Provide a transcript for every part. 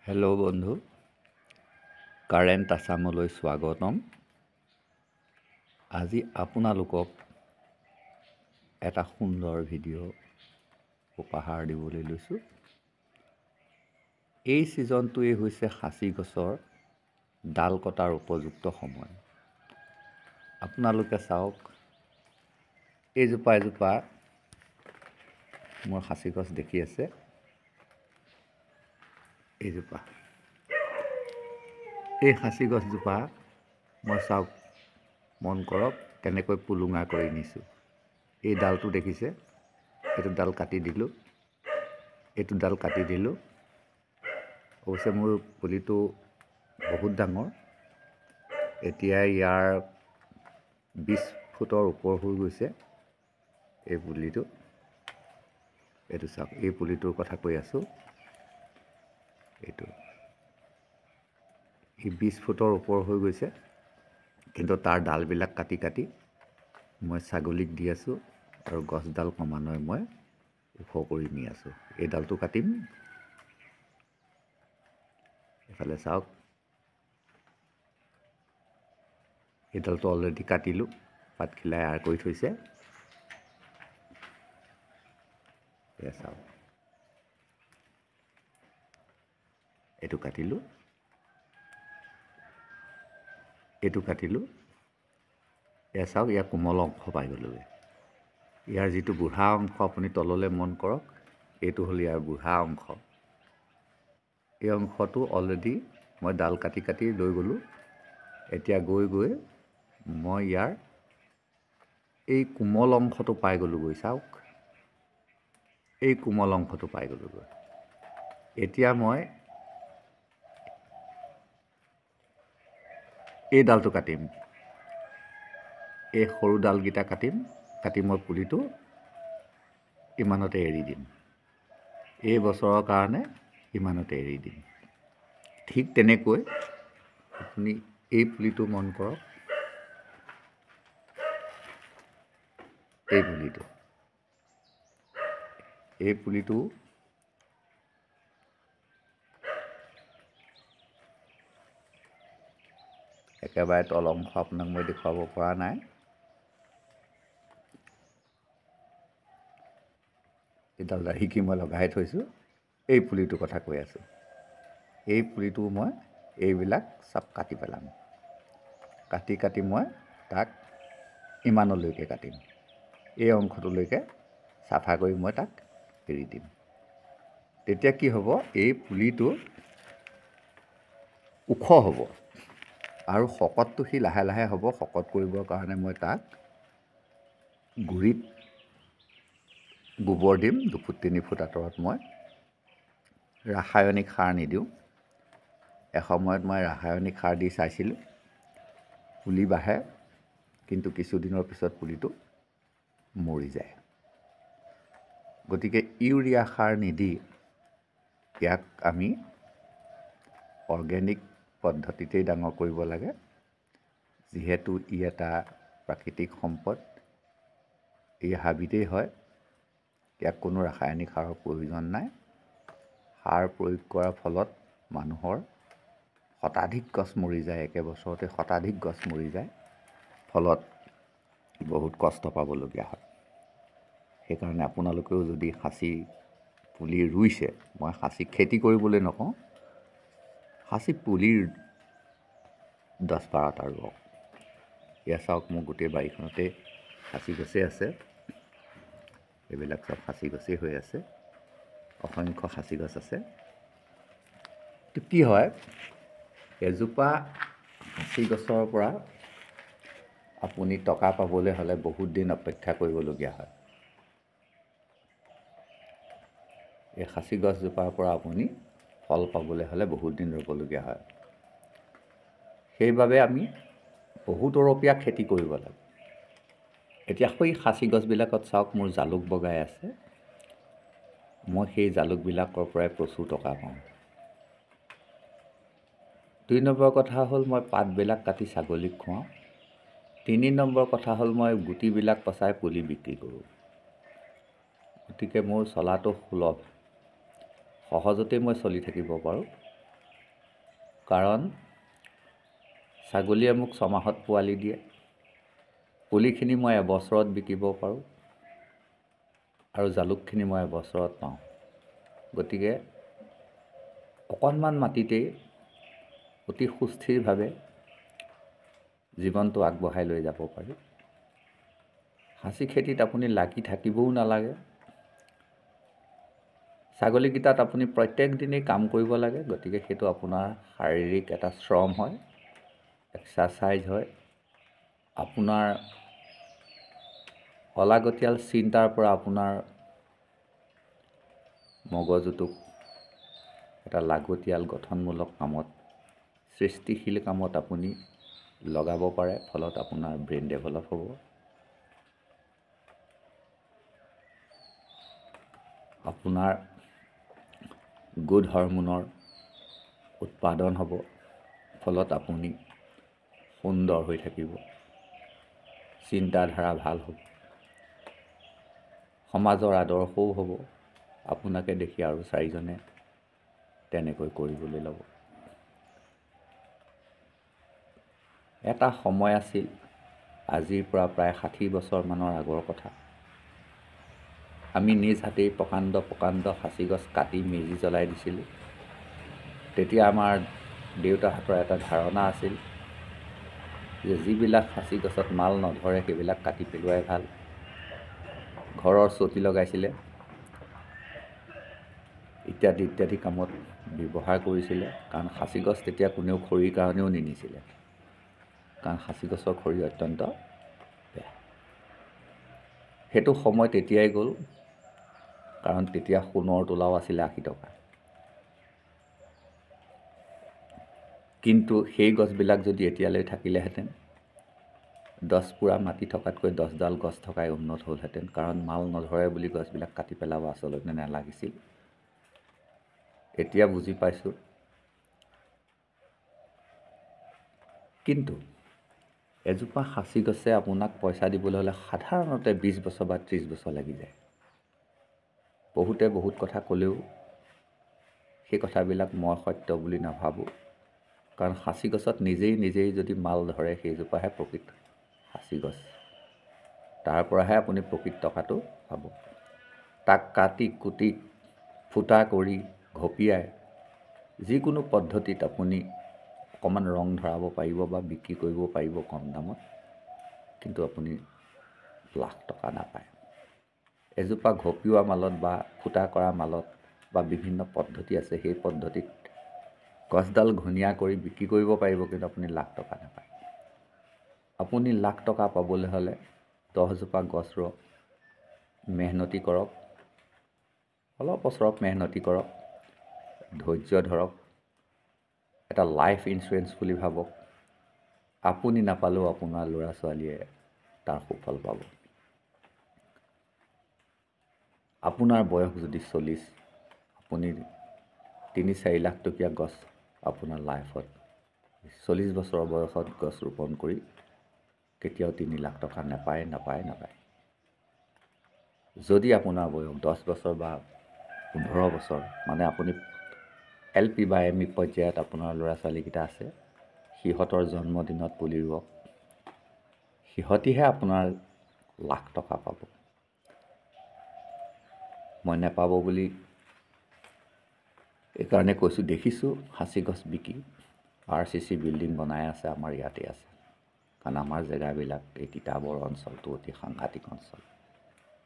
Hello' বন্ধু, current আছামলৈ স্বাগতম। আজি আপোনালোকক এটা সুন্দৰ ভিডিঅ' উপহাৰ দিবলৈ লৈছোঁ। এই ছিজনটোৱেই হৈছে সাঁচি গছৰ ডাল কটাৰ উপযুক্ত সময়। আপোনালোকে চাওক, এজোপা মোৰ সাঁচি গছ দেখি আছে। এই সাঁচি গছজোপা মই চাওক, মন কৰক কেনেকৈ পুলুঙা কৰি নিছোঁ। এই ডালটো দেখিছে, এইটো ডাল কাটি দিলোঁ, এইটো ডাল কাটি দিলোঁ। অৱশ্যে মোৰ পুলিটো বহুত ডাঙৰ, এতিয়া ইয়াৰ 20 ফুটৰ ওপৰ হৈ গৈছে। এই পুলিটো, এইটো চাওক, এই পুলিটোৰ কথা কৈ আছোঁ। এইটো 20 ফুটৰ ওপৰ হৈ গৈছে, কিন্তু তাৰ ডালবিলাক কাটি কাটি মই ছাগলীক দি আছোঁ আৰু গছডাল ক্ৰমান্বয়ে মই ওখ কৰি নি আছোঁ। এই ডালটো কাটিম। এইফালে চাওক, এই ডালটো অলৰেডি কাটিলোঁ, পাতখিলাই আঁৰ কৰি থৈছে। এয়া চাওক, এইটো কাটিলোঁ, এইটো কাটিলোঁ। এয়া চাওক, ইয়াৰ কোমল অংশ পাই গ'লোগৈ। ইয়াৰ যিটো বুঢ়া অংশ আপুনি তললৈ মন কৰক, এইটো হ'ল ইয়াৰ বুঢ়া অংশ। এই অংশটো অলৰেডি মই ডাল কাটি কাটি লৈ গ'লোঁ। এতিয়া গৈ গৈ মই ইয়াৰ এই কোমল অংশটো পাই গ'লোগৈ। চাওক, এই কোমল অংশটো পাই গ'লোগৈ। এতিয়া মই এই ডালটো কাটিম, এই সৰু ডালকেইটা কাটিম, কাটি মই পুলিটো ইমানতে এৰি দিম। এই বছৰৰ কাৰণে ইমানতে এৰি দিম। ঠিক তেনেকৈ আপুনি এই পুলিটো মন কৰক, এই পুলিটো একেবাৰে তল অংশ আপোনাক মই দেখুৱাব পৰা নাই। এইডাল শিকি মই লগাই থৈছোঁ। এই পুলিটোৰ কথা কৈ আছোঁ। এই পুলিটো মই এইবিলাক চব কাটি পেলাম। কাটি কাটি মই তাক ইমানলৈকে কাটিম। এই অংশটোলৈকে চাফা কৰি মই তাক এৰি দিম। তেতিয়া কি হ'ব, এই পুলিটো ওখ হ'ব আৰু শকতটো সি লাহে লাহে হ'ব। শকত কৰিবৰ কাৰণে মই তাক গুৰিত গোবৰ দিম। 2 ফুট 3 ফুট আঁতৰত মই ৰাসায়নিক সাৰ নিদিওঁ। এসময়ত মই ৰাসায়নিক সাৰ দি চাইছিলোঁ, পুলি বাঢ়ে, কিন্তু কিছুদিনৰ পিছত পুলিটো মৰি যায়। গতিকে ইউৰিয়া সাৰ নিদি ইয়াক আমি অৰ্গেনিক পদ্ধতিতেই ডাঙৰ কৰিব লাগে। যিহেতু ই এটা প্ৰাকৃতিক সম্পদ, ই হাবিতেই হয়, ইয়াক কোনো ৰাসায়নিক সাৰৰ প্ৰয়োজন নাই। সাৰ প্ৰয়োগ কৰাৰ ফলত মানুহৰ শতাধিক গছ মৰি যায়, একে বছৰতে শতাধিক গছ মৰি যায়, ফলত বহুত কষ্ট পাবলগীয়া হয়। সেইকাৰণে আপোনালোকেও যদি সাঁচি পুলি ৰুইছে, মই সাঁচি খেতি কৰিবলৈ নকওঁ, সাঁচি পুলিৰ 10-12টা ৰুৱক। এয়া চাওক, মোৰ গোটেই বাৰীখনতে সাঁচি গছেই আছে। এইবিলাক চব সাঁচি গছেই হৈ আছে, অসংখ্য সাঁচি গছ আছে। তো কি হয়, এজোপা সাঁচি গছৰ পৰা আপুনি টকা পাবলৈ হ'লে বহুত দিন অপেক্ষা কৰিবলগীয়া হয়। এই সাঁচি গছজোপাৰ পৰা আপুনি ফল পাবলৈ হ'লে বহুত দিন ৰ'বলগীয়া হয়। সেইবাবে আমি বহুতৰপীয়া খেতি কৰিব লাগে। এতিয়া সেই সাঁচি গছবিলাকত চাওক, মোৰ জালুক বগাই আছে। মই সেই জালুকবিলাকৰ পৰাই প্ৰচুৰ টকা পাওঁ। 2 নম্বৰ কথা হ'ল, মই পাতবিলাক কাটি ছাগলীক খুৱাওঁ। 3 নম্বৰ কথা হ'ল, মই গুটিবিলাক পচাই পুলি বিক্ৰী কৰোঁ। গতিকে মোৰ চলাটো সুলভ, সহজতেই মই চলি থাকিব পাৰোঁ। কাৰণ ছাগলীয়ে মোক 6 মাহত পোৱালি দিয়ে, পুলিখিনি মই এবছৰত বিকিব পাৰোঁ আৰু জালুকখিনি মই এবছৰত পাওঁ। গতিকে অকণমান মাটিতেই অতি সুস্থিৰভাৱে জীৱনটো আগবঢ়াই লৈ যাব পাৰি। সাঁচি খেতিত আপুনি লাগি থাকিবও নালাগে। ছাগলীকেইটাত আপুনি প্ৰত্যেক দিনেই কাম কৰিব লাগে, গতিকে সেইটো আপোনাৰ শাৰীৰিক এটা শ্ৰম হয়, এক্সাৰচাইজ হয়। আপোনাৰ অলাগতিয়াল চিন্তাৰ পৰা আপোনাৰ মগজুটোক এটা লাগতিয়াল গঠনমূলক কামত, সৃষ্টিশীল কামত আপুনি লগাব পাৰে, ফলত আপোনাৰ ব্ৰেইন ডেভেলপ হ'ব। আপোনাৰ গুড হৰম'নৰ উৎপাদন হ'ব, ফলত আপুনি সুন্দৰ হৈ থাকিব, চিন্তাধাৰা ভাল হ'ব, সমাজৰ আদৰ্শও হ'ব, আপোনাকে দেখি আৰু 4জনে তেনেকৈ কৰিবলৈ ল'ব। এটা সময় আছিল, আজিৰ পৰা প্ৰায় 60 বছৰমানৰ আগৰ কথা, আমি নিজ হাতেই প্ৰকাণ্ড সাঁচি গছ কাটি মেজি জ্বলাই দিছিলোঁ। তেতিয়া আমাৰ দেউতাহঁতৰ এটা ধাৰণা আছিল যে যিবিলাক সাঁচি গছত মাল নধৰে সেইবিলাক কাটি পেলোৱাই ভাল। ঘৰৰ চকী লগাইছিলে, ইত্যাদি কামত ব্যৱহাৰ কৰিছিলে। কাৰণ সাঁচি গছ তেতিয়া কোনেও খৰিৰ কাৰণেও নিনিছিলে, কাৰণ সাঁচি গছৰ খৰি অত্যন্ত বেয়া। সেইটো সময় তেতিয়াই গ'ল, কাৰণ তেতিয়া সোণৰ তোলাও আছিলে 80 টকা। কিন্তু সেই গছবিলাক যদি এতিয়ালৈ থাকিলেহেঁতেন, 10 পুৰা মাটি থকাতকৈ 10ডাল গছ থকাই উন্নত হ'লহেঁতেন। কাৰণ মাল নধৰে বুলি গছবিলাক কাটি পেলাব আচলতে নালাগিছিল। এতিয়া বুজি পাইছোঁ। কিন্তু এজোপা সাঁচি গছে আপোনাক পইচা দিবলৈ হ'লে সাধাৰণতে 20 বছৰ বা 30 বছৰ লাগি যায়। বহুতে বহুত কথা ক'লেও সেই কথাবিলাক মই সত্য বুলি নাভাবোঁ। কাৰণ সাঁচি গছত নিজেই যদি মাল ধৰে, সেইজোপাহে প্ৰকৃত সাঁচি গছ। তাৰ পৰাহে আপুনি প্ৰকৃত টকাটো পাব। তাক কাটি কুটি ফুটা কৰি ঘপিয়াই যিকোনো পদ্ধতিত আপুনি অকণমান ৰং ধৰাব পাৰিব বা বিক্ৰী কৰিব পাৰিব কম দামত, কিন্তু আপুনি লাখ টকা নাপায়। এজোপা ঘপিওৱা মালত বা ফুটা কৰা মালত বা বিভিন্ন পদ্ধতি আছে, সেই পদ্ধতিত গছডাল ঘূণীয়া কৰি বিক্ৰী কৰিব পাৰিব, কিন্তু আপুনি লাখ টকা নাপায়। আপুনি লাখ টকা পাবলৈ হ'লে 10জোপা গছ ৰুৱক, মেহনতি কৰক, অলপ বছৰত মেহনতি কৰক, ধৈৰ্য ধৰক, এটা লাইফ ইঞ্চুৰেঞ্চ বুলি ভাবক। আপুনি নাপালেও আপোনাৰ ল'ৰা ছোৱালীয়ে তাৰ সুফল পাব। আপোনাৰ বয়স যদি 40, আপুনি 3-4 লাখ টকীয়া গছ আপোনাৰ লাইফত 40 বছৰৰ বয়সত গছ ৰোপণ কৰি কেতিয়াও 3 লাখ টকা নাপায়। যদি আপোনাৰ বয়স 10 বছৰ বা 15 বছৰ, মানে আপুনি LP বা ME পৰ্যায়ত আপোনাৰ ল'ৰা ছোৱালীকেইটা আছে, সিহঁতৰ জন্মদিনত পুলি ৰুৱক। সিহঁতিহে আপোনাৰ লাখ টকা পাব। মই নেপাব বুলি এইকাৰণে কৈছোঁ, দেখিছোঁ সাঁচি গছ বিকি RCC বিল্ডিং বনাই আছে, আমাৰ ইয়াতে আছে। কাৰণ আমাৰ জেগাবিলাক এই তিতাবৰ অঞ্চলটো অতি সাংঘাতিক অঞ্চল।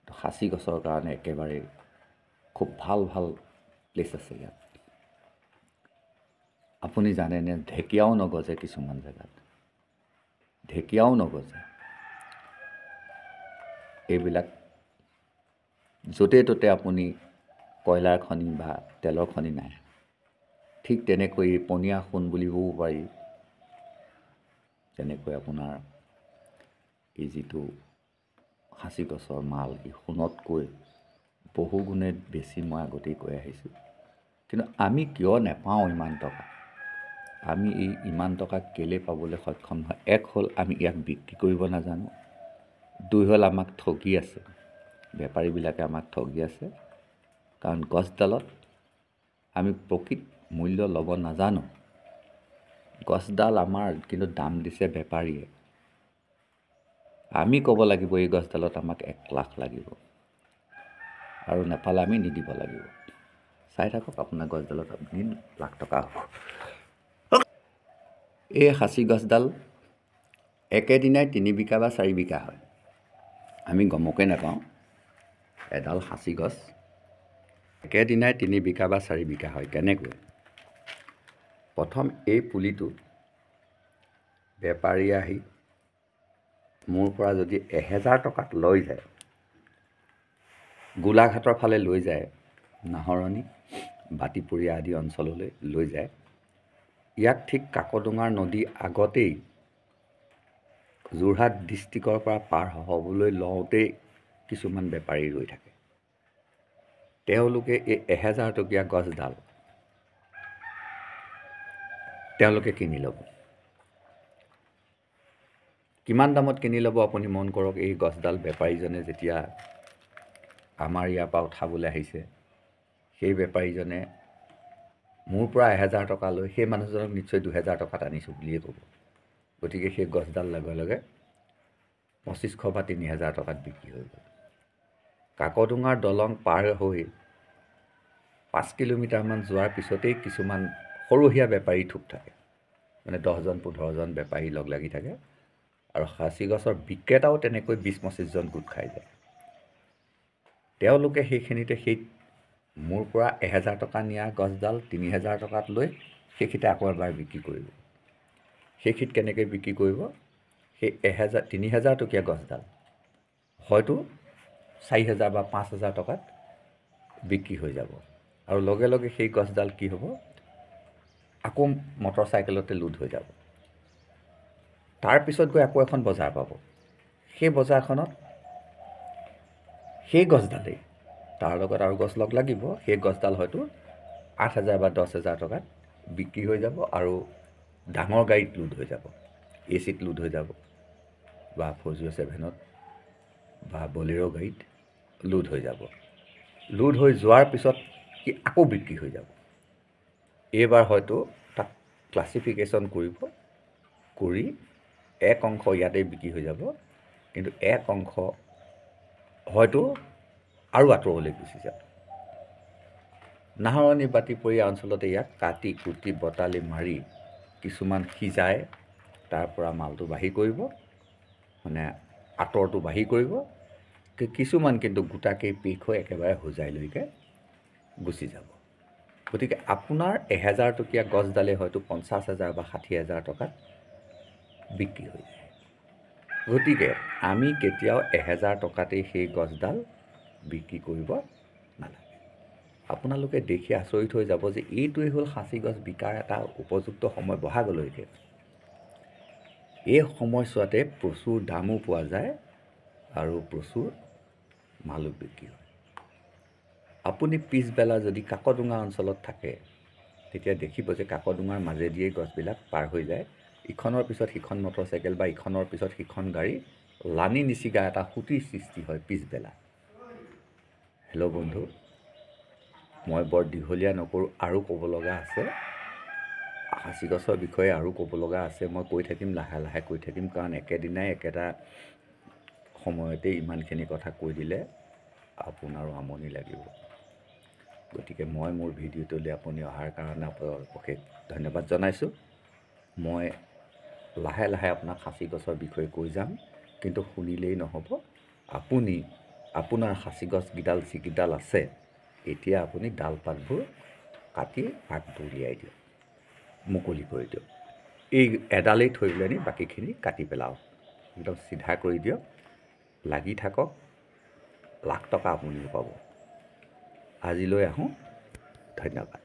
তো সাঁচি গছৰ কাৰণে একেবাৰে খুব ভাল প্লেচ আছে ইয়াত। আপুনি জানেনে, ঢেকীয়াও নগজে কিছুমান জেগাত, ঢেকীয়াও নগজে। এইবিলাক য'তে ত'তে আপুনি কয়লাৰ খনি বা তেলৰ খনি নাই। ঠিক তেনেকৈ পনীয়া সোণ বুলিবও পাৰি। তেনেকৈ আপোনাৰ এই যিটো সাঁচি গছৰ মাল, এই সোণতকৈ বহু গুণে বেছি, মই আগতেই কৈ আহিছোঁ। কিন্তু আমি কিয় নেপাওঁ ইমান টকা? আমি ইমান টকা কেলৈ পাবলৈ সক্ষম নহয়? এক হ'ল আমি ইয়াক বিক্ৰী কৰিব নাজানো। 2 হ'ল আমাক ঠগি আছে, বেপাৰীবিলাকে আমাক ঠগি আছে। কাৰণ গছডালত আমি প্ৰকৃত মূল্য ল'ব নাজানো। গছডাল আমাৰ কিন্তু দাম দিছে বেপাৰীয়ে। আমি ক'ব লাগিব এই গছডালত আমাক 1 লাখ লাগিব, আৰু নেপালে আমি নিদিব লাগিব। চাই থাকক আপোনাৰ গছডালত আপুনি লাখ টকা হ'ব। এই সাঁচি গছডাল একেদিনাই 3 বিঘা বা 4 বিঘা হয়, আমি গমকে নাপাওঁ। এডাল সাঁচি গছ একেদিনাই 3 বিঘা বা 4 বিঘা হয়। কেনেকৈ? প্ৰথম এই পুলিটো বেপাৰী আহি মোৰ পৰা যদি 1000 টকাত লৈ যায়, গোলাঘাটৰ ফালে লৈ যায়, নাহৰণি বাতিপুৰীয়া আদি অঞ্চললৈ লৈ যায়, ইয়াক ঠিক কাকডোঙাৰ নদী আগতেই যোৰহাট ডিষ্ট্ৰিক্টৰ পৰা পাৰ হ'বলৈ লওঁতেই কিছুমান বেপাৰী ৰৈ থাকে। তেওঁলোকে এই 1000 টকীয়া গছডাল তেওঁলোকে কিনি ল'ব। কিমান দামত কিনি ল'ব আপুনি মন কৰক। এই গছডাল বেপাৰীজনে যেতিয়া আমাৰ ইয়াৰ পৰা উঠাবলৈ আহিছে, সেই বেপাৰীজনে মোৰ পৰা 1000 টকা লৈ সেই মানুহজনক নিশ্চয় 2000 টকাত আনিছোঁ বুলিয়ে ক'ব। গতিকে সেই গছডাল লগে লগে 2500 বা 3000 টকাত বিক্ৰী হৈ গ'ল। কাকডোঙাৰ দলং পাৰ হৈ 5 কিলোমিটাৰমান যোৱাৰ পিছতেই কিছুমান সৰহীয়া বেপাৰী থোপ থাকে, মানে 10জন 15জন বেপাৰী লগ লাগি থাকে, আৰু সাঁচি গছৰ বিক্ৰেতাও তেনেকৈ 20-25 জন গোট খাই যায়। তেওঁলোকে সেইখিনিতে সেই মোৰ পৰা 1000 টকা নিয়া গছডাল 3000 টকাত লৈ সেইখিনিতে আকৌ এবাৰ বিক্ৰী কৰিব। সেইখিনিত কেনেকৈ বিক্ৰী কৰিব? সেই 3000 টকীয়া গছডাল হয়তো 4000 বা 5000 টকাত বিক্ৰী হৈ যাব, আৰু লগে লগে সেই গছডাল কি হ'ব? আকৌ মটৰচাইকেলতে লোড হৈ যাব। তাৰপিছত গৈ আকৌ এখন বজাৰ পাব। সেই বজাৰখনত সেই গছডালেই, তাৰ লগত আৰু গছ লগ লাগিব, সেই গছডাল হয়তো 8000 বা 10000 টকাত বিক্ৰী হৈ যাব, আৰু ডাঙৰ গাড়ীত লোড হৈ যাব, এচিত লোড হৈ যাব, বা 407ত বা বলেৰ' গাড়ীত লোড হৈ যাব। লোড হৈ যোৱাৰ পিছত সি আকৌ বিক্ৰী হৈ যাব। এইবাৰ হয়তো তাক ক্লাছিফিকেশ্যন কৰিব, কৰি এক অংশ ইয়াতেই বিক্ৰী হৈ যাব, কিন্তু এক অংশ হয়তো আৰু আঁতৰলৈ গুচি যাব। নাহৰণি বাতিপুৰীয়া অঞ্চলতে ইয়াক কাটি কুটি বটালি মাৰি কিছুমান সিজাই তাৰ পৰা মালটো বাহিৰ কৰিব, মানে আঁতৰটো বাহিৰ কৰিব। কিছুমান কিন্তু গোটাকেই পিক হৈ একেবাৰে হোজাইলৈকে গুচি যাব। গতিকে আপোনাৰ 1000 টকীয়া গছডালে হয়তো 50000 বা 60000 টকাত বিক্ৰী হৈ যায়। গতিকে আমি কেতিয়াও 1000 টকাতেই সেই গছডাল বিক্ৰী কৰিব নালাগে। আপোনালোকে দেখি আচৰিত হৈ যাব যে এইটোৱেই হ'ল সাঁচি গছ বিকাৰ এটা উপযুক্ত সময় বহাগলৈকে। এই সময়ছোৱাতে প্ৰচুৰ দামো পোৱা যায় আৰু প্ৰচুৰ মালো বিক্ৰী হয়। আপুনি পিছবেলা যদি কাকডোঙা অঞ্চলত থাকে, তেতিয়া দেখিব যে কাকডোঙাৰ মাজেদিয়েই গছবিলাক পাৰ হৈ যায়। ইখনৰ পিছত সিখন মটৰচাইকেল বা ইখনৰ পিছত সিখন গাড়ী লানি নিচিগা এটা সুঁতিৰ সৃষ্টি হয় পিছবেলা। হেল্ল' বন্ধু, মই বৰ দীঘলীয়া নকৰোঁ, আৰু ক'ব লগা আছে। সাঁচি গছৰ বিষয়ে আৰু ক'ব লগা আছে। মই কৈ থাকিম, লাহে লাহে কৈ থাকিম, কাৰণ একেদিনাই একেটা সময়তে ইমানখিনি কথা কৈ দিলে আপোনাৰো আমনি লাগিব। গতিকে মই মোৰ ভিডিঅ'টোলৈ আপুনি অহাৰ কাৰণে আপোনাক অশেষ ধন্যবাদ জনাইছোঁ। মই লাহে লাহে আপোনাক সাঁচি গছৰ বিষয়ে কৈ যাম, কিন্তু শুনিলেই নহ'ব। আপুনি আপোনাৰ সাঁচি গছকেইডাল যিকেইডাল আছে, এতিয়া আপুনি ডাল পাতবোৰ কাটি আগবোৰ উলিয়াই দিয়ক, মুকলি কৰি দিয়ক। এই এডালেই থৈ পেলানি বাকীখিনি কাটি পেলাওক, একদম চিধা কৰি দিয়ক, লাগি থাকক, লাখ টকা আপুনিও পাব। আজিলৈ আহোঁ, ধন্যবাদ।